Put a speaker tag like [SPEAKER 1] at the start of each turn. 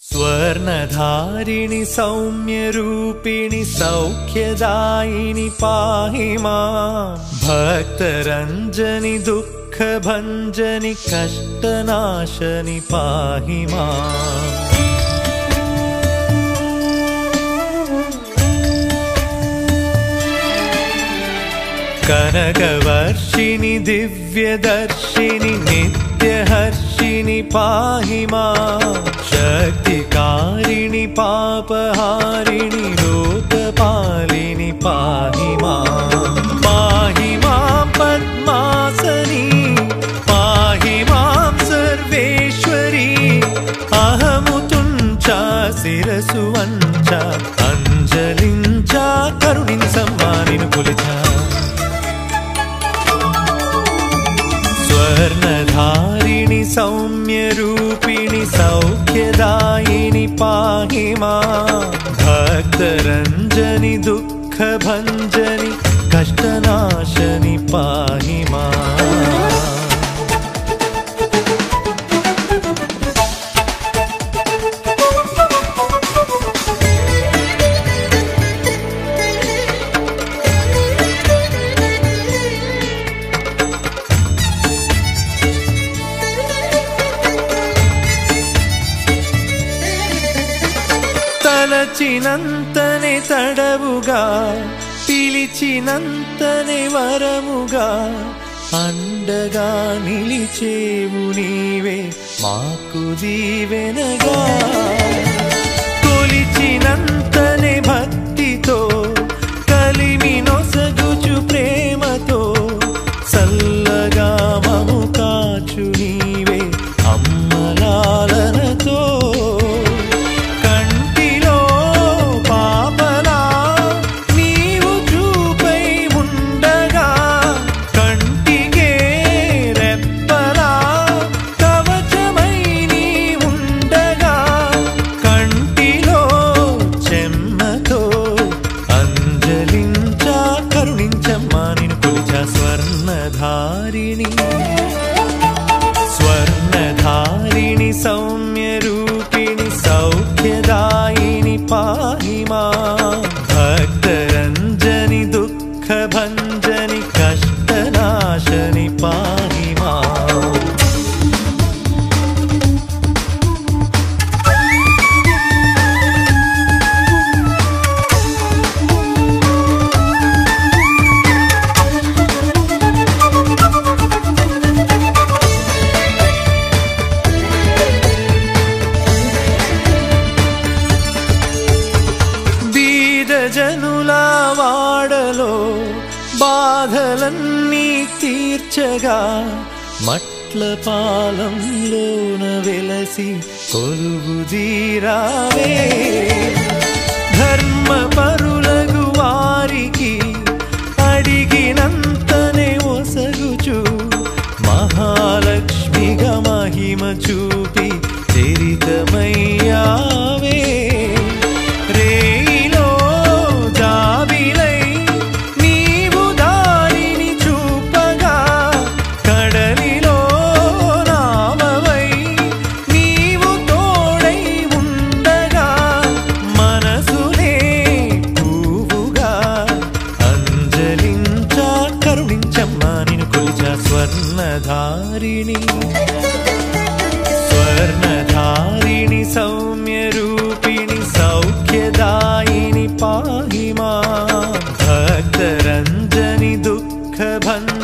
[SPEAKER 1] स्वर्णधारिणि सौम्यरूपिणि सौख्यदायिनि पाहि मां भक्तरञ्जनि दुःखभञ्जनि कष्टनाशनि पाहि माम् कनकवर्षिणि दिव्यदर्शिनि नित्यहर्षिनि पाहि मां शक्तिकारिणि पापहारिणि लोकपालिनि पाहि मां पद्मासनी पाहि मां सर्वेश्वरी अहमुतुञ्चा शिरसु वञ्चा अंजलिञ्चा करुणिंचम्मा निन्नु कोलिचा स्वर्णधारिणि सौम्यरूपिणि सौख्यदायिनि पाहि मां भक्तरञ्जनि दुःखभञ्जनि कष्टनाशनि पाहि माम् తలచినంతనే తడవుగా పిలిచినంతనే వరముగా అండగా నిలిచేవు నీవే మాకు దీవెనగా కొలిచినంతనే భక్తితో కలిమి నొసగుచు ప్రేమతో చల్లగా మము కాచు నీవే అమ్మలాలనతో स्वर्णधारिणि सौम्यरूपिणि सौख्यदायिनि पाहि मां भक्तरञ्जनि दुःखभञ्जनि कष्टनाशनि पाहि माम् జనులా వాడలో బాధలన్నీ తీర్చగా మట్ల పాలంలోన వెలసి కొలువు దీరావే ధర్మ పరులగు వారికి అడిగినంతనే ఒసగుచు మహాలక్ష్మిగా మహిమ చూపి చరితమయ్యావే स्वर्णधारिणि सौम्यरूपिणि सौख्यदायिनि पाहि मां भक्तरञ्जनि दुःखभञ्जनि